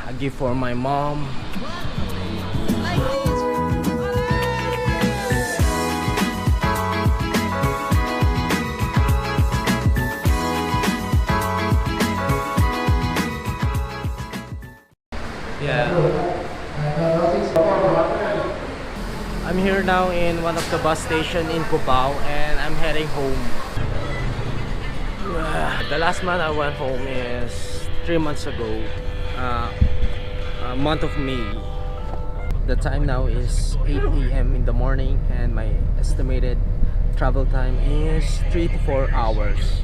a gift for my mom. Yeah. I'm here now in one of the bus station in Cubao and I'm heading home. The last month I went home is 3 months ago, month of May. The time now is 8 a.m. in the morning and my estimated travel time is 3 to 4 hours.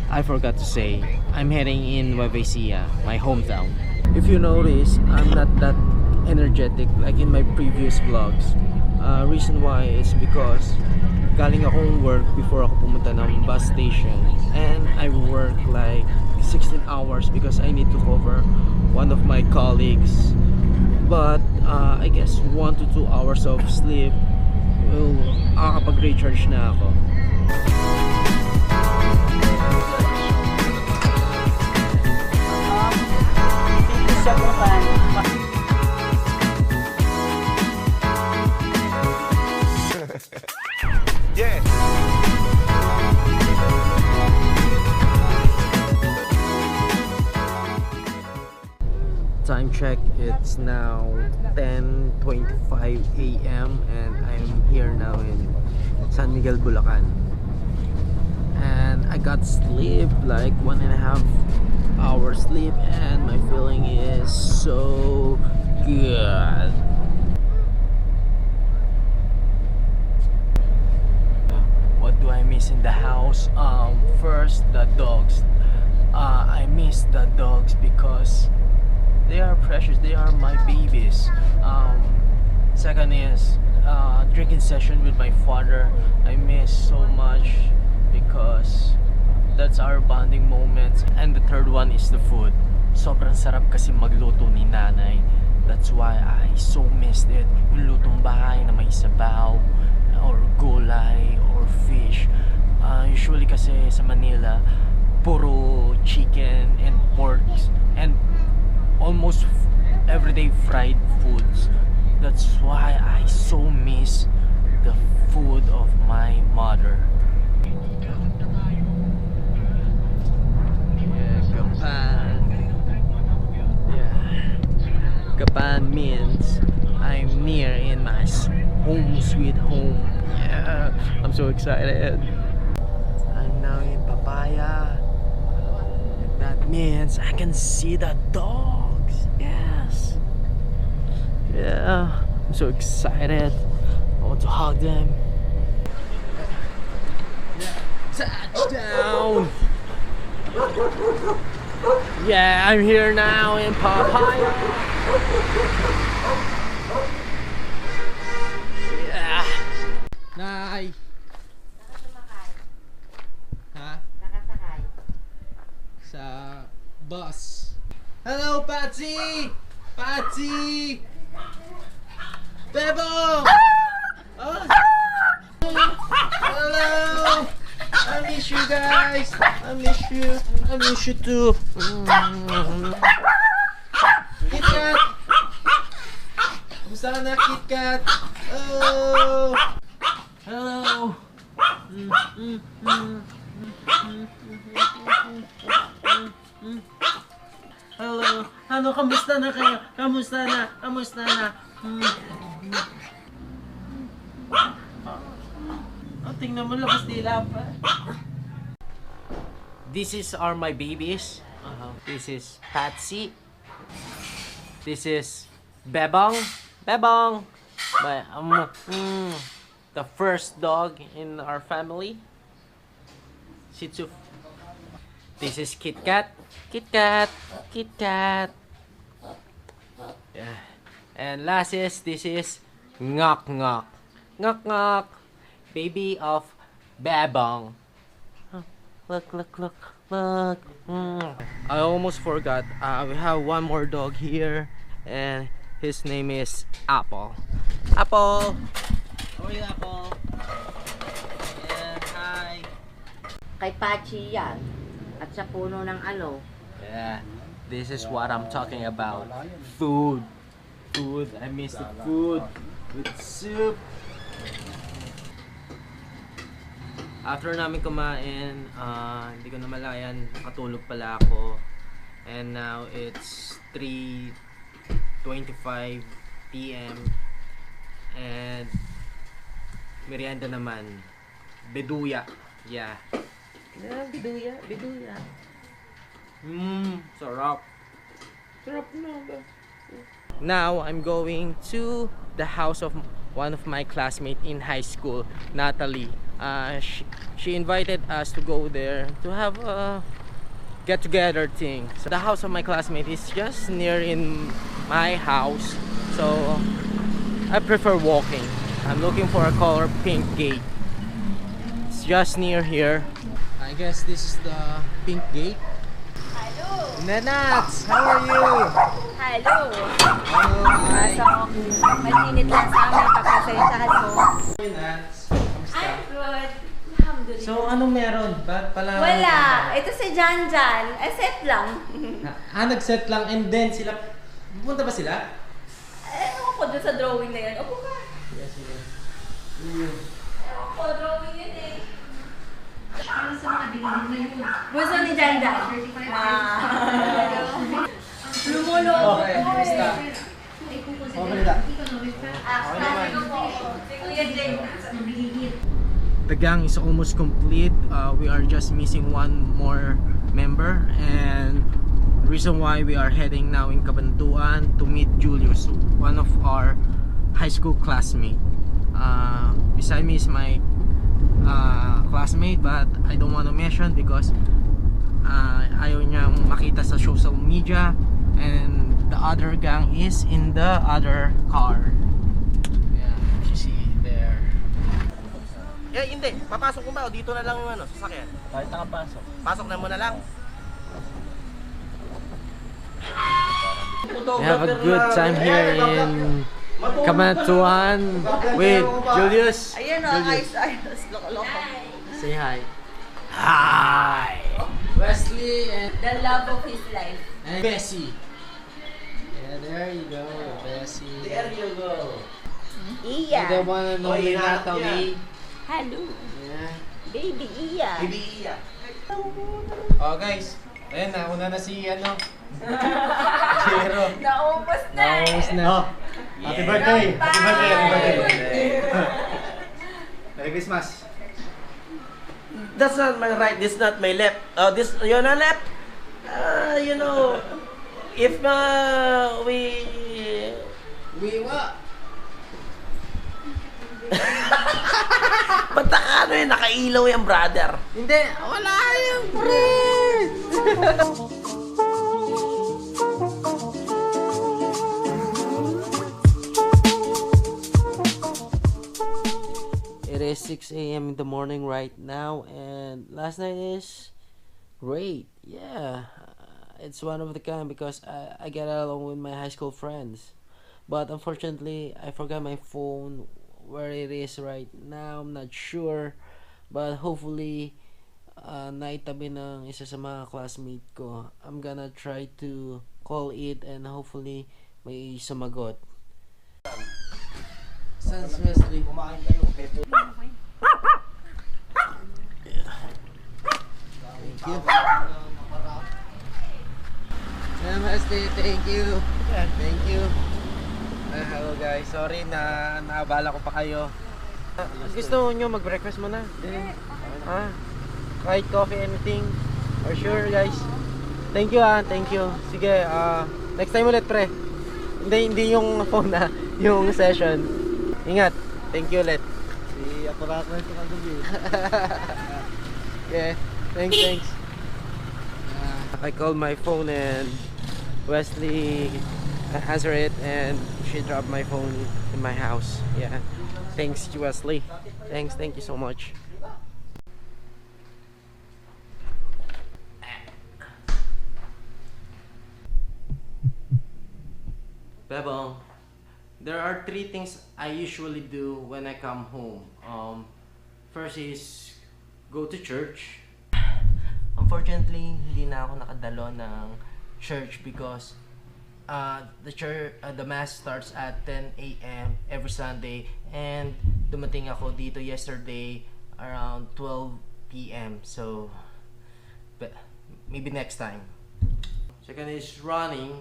I forgot to say, I'm heading in Nueva Ecija, my hometown. If you notice, I'm not that energetic like in my previous vlogs. Reason why is because galing akong work before ako pumunta ng bus station and I work like 16 hours because I need to cover one of my colleagues, but I guess 1 to 2 hours of sleep will makakapag-recharge na ako. Yeah. Time check, it's now 10:25 a.m. and I'm here now in San Miguel, Bulacan. And I got sleep, like 1.5 hours sleep, and my feeling is so good. What do I miss in the house? First, the dogs. I miss the dogs because they are precious, they are my babies. Second is drinking session with my father. I miss so much because that's our bonding moments. And the third one is the food. Sobrang sarap kasi magluto ni nanay. That's why I so missed it. Yung lutong bahay na may sabaw or gulay or fish. Usually kasi sa Manila puro chicken and pork and almost everyday fried foods. That's why I so miss the food of my mother. Yeah, Gapan. Yeah, Gapan means I'm near in my home sweet home. Yeah, I'm so excited. I'm now in Papaya. That means I can see the dogs. Yes. Yeah, I'm so excited. I want to hug them. Touchdown! Yeah, I'm here now in Papaya. Yeah. Nay. Ha? Sa bus. Hello, Patsy! Patsy! Bebo! Oh. Hello! I miss you guys! I miss you! I miss you too! KitKat! Kamusta ka na, KitKat? Oh! Hello! Hello! Ano, kamusta na kayo? Kamusta na? Kamusta na? Oh, tingnan mo, labas dila pa. This are my babies. This is Patsy. This is Bebong. Bebong! The first dog in our family. Shih Tzu. This is KitKat. KitKat. KitKat. Yeah. And last is, this is Ngok Ngok. Ngok Ngok. Baby of Bebong. Look, look, look, look. I almost forgot. We have one more dog here. And his name is Apple. Apple! How are you, Apple? Yeah, hi. Kay Pachi yan. At sa puno ng alo. Yeah. This is what I'm talking about. Food. Food. I miss the food with soup. After namin kumain, hindi ko na malayan, nakatulog pala ako. And now it's 3:25 PM. And merienda naman. Beduya. Yeah. Beduya. Sarap. Sarap na ba? Now, I'm going to the house of one of my classmates in high school, Natalie. She invited us to go there to have a get-together thing. So the house of my classmate is just near in my house. So I prefer walking. I'm looking for a color pink gate. It's just near here. I guess this is the pink gate. Hello! Nenats, how are you? Hello! Hello, hi. Pasok. Mainit lang sa amin. Pagkasayasahan mo. Nenats, kamusta? I'm good. Alhamdulillah. So, anong meron? Ba't pala? Wala. Ito si Janjan. Set lang. Nag-set lang and then sila, pupunta ba sila? Ewan ko dun sa drawing na yun. Opo ka. Yes, yes. Ewan ko, drawing yun eh. Gusto ni Janjan. Lumulo. Okay, kamusta? Okay na. Klase ko po. Si Kuya Jay. The gang is almost complete. We are just missing one more member, and the reason why we are heading now in Cabanatuan to meet Julius, one of our high school classmate. Beside me is my classmate, but I don't want to mention because ayaw niyang makita sa social media, and the other gang is in the other car. Yeah, you see there. Eh, hindi. Papasok mo ba o dito na lang yung sasakyan? Kahit nakapasok. Pasok na muna lang. We have a good time here in Cabanatuan with Julius. Ayun o, ayos. Loko-loko. Say hi. Hi! Wesley and The love of his life. Bessie. Yeah, there you go, Bessie. There you go. Iya. The one and only Natalie. Hello. Yeah. Baby Iya. Baby Iya. Oh guys, ayun na, una na si Jero. Naubos na eh. Naubos na. Happy birthday! Happy birthday! Happy birthday! Merry Christmas! That's not my right, this not my left. Oh, this, you're not left? You know, if we what? ba't nakailaw yung brother? Hindi, wala yung friend! It is 6 a.m. in the morning right now, and last night is great. Yeah, it's one of the kind because I get along with my high school friends. But unfortunately, I forgot my phone where it is right now. I'm not sure, but hopefully naitabi ng isa sa mga classmate ko. I'm gonna try to call it and hopefully may sumagot. Sans Wesley. Kumain kayo. Thank you. Namaste, thank you. Thank you. Hello guys, sorry na naabala ko pa kayo. Gusto nyo mag-breakfast muna? Kahit coffee, anything? Or sure guys? Thank you thank you. Sige, next time ulit pre. Hindi yung phone yung session. Ingat, thank you ulit. Si Aparato na ito kagabi. Yeah, thanks. I called my phone and Wesley answered it and she dropped my phone in my house. Yeah, thanks Wesley. Thank you so much. Bebong, there are 3 things I usually do when I come home. First is go to church. Unfortunately, hindi na ako nakadalo ng church because the mass starts at 10 a.m. every Sunday, and dumating ako dito yesterday around 12 p.m. So but maybe next time. Second is running.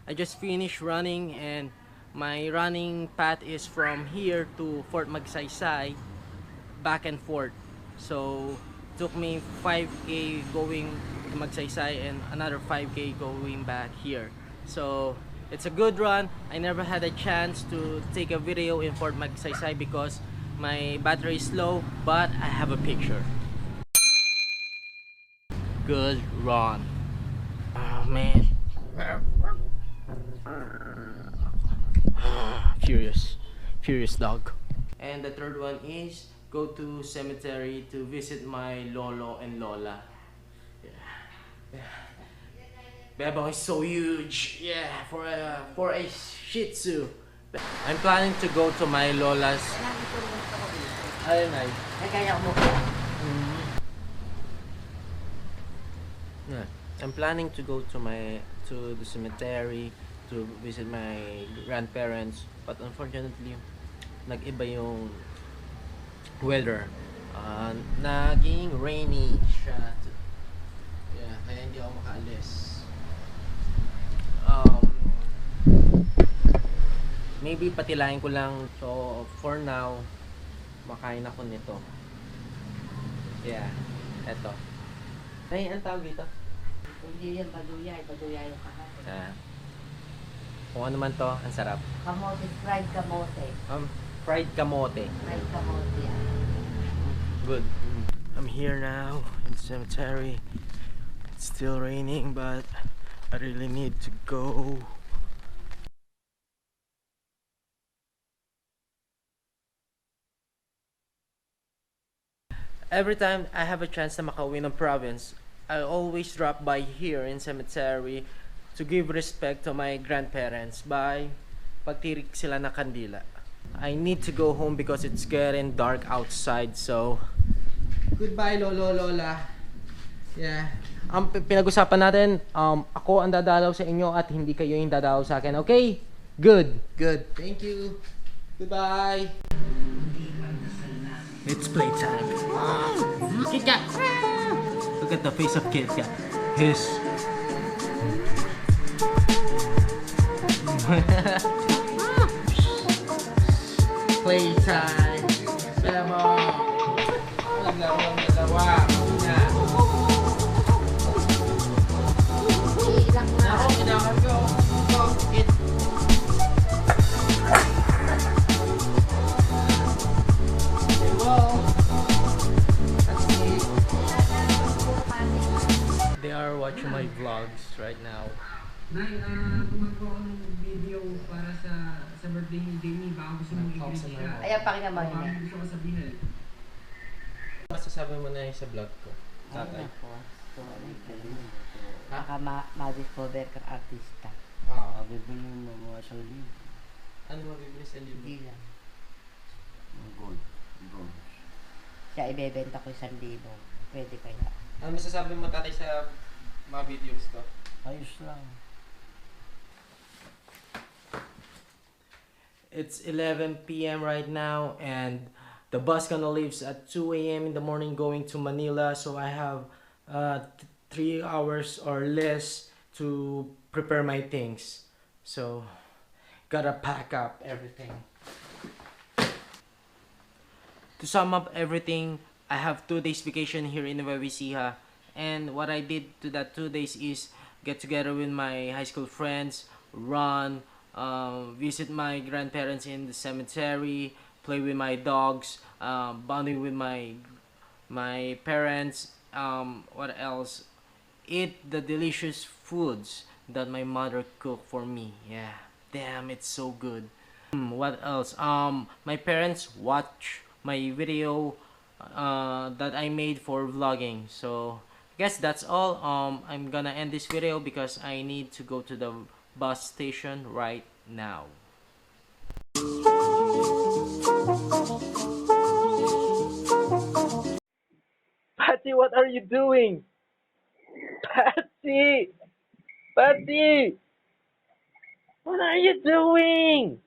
I just finished running, and my running path is from here to Fort Magsaysay, back and forth. So took me 5k going to Magsaysay and another 5k going back here. So it's a good run. I never had a chance to take a video in Fort Magsaysay because my battery is low, but I have a picture. Good run. Oh man. Furious dog. And the third one is go to cemetery to visit my lolo and lola. Yeah. Bebo is so huge. Yeah, for a Shih Tzu. I'm planning to go to my lola's. Ayun ay. Kaya mo. Yeah. I'm planning to go to the cemetery to visit my grandparents, but unfortunately nag-iba yung weather. Naging rainy siya. Yeah, kaya hindi ako makaalis. Maybe patilayin ko lang. So for now, makain ako nito. Yeah, eto. Ay, ang tawag dito? Hindi yan, baduyay. Baduyay yung kahapon. Kung ano man to, ang sarap. Kamote, fried kamote. Fried kamote. Fried kamote yan. Good. I'm here now in the cemetery. It's still raining, but I really need to go. Every time I have a chance na makauwi ng province, I always drop by here in cemetery to give respect to my grandparents by pagtirik sila ng kandila. I need to go home because it's getting dark outside, so goodbye lolo lola. Yeah. Pinag-usapan natin, ako ang dadalaw sa inyo at hindi kayo yung dadalaw sa akin. Okay? Good. Thank you. Goodbye. It's playtime. Kit Kat. Look at the face of Kit Kat. His. Playtime. Bebo. Naglaro ang dalawa. Muna. Iilang na. Ako, kailangan ko. Kit. They are watching my vlogs right now. Nay, gumagawa ko ng video para sa birthday ni Jamie. Baka gusto mong i-greet siya. Ayan, pakinggan mo Baka yun. gusto ko sabihin. Masasabi mo na yung sa vlog ko. Tatay. Baka ma-discover kang artista. Bibili mo mga isang libo. Ano mabibili sa libro? Hindi lang. Gold. Gold. Siya ibebenta ko 1,000. Pwede kaya. Ano masasabi mo tatay sa mga videos ko? Ayos lang. It's 11 p.m. right now, and the bus gonna leaves at 2 a.m. in the morning going to Manila, so I have 3 hours or less to prepare my things. So gotta pack up everything. To sum up everything, I have 2 days vacation here in Nueva Ecija, and what I did to that 2 days is get together with my high school friends, run, visit my grandparents in the cemetery, play with my dogs, bonding with my parents, what else? Eat the delicious foods that my mother cooked for me. Yeah, damn, it's so good. What else? My parents watch my video that I made for vlogging. So I guess that's all. I'm gonna end this video because I need to go to the bus station right now. Patsy, what are you doing? Patsy! Patsy! What are you doing?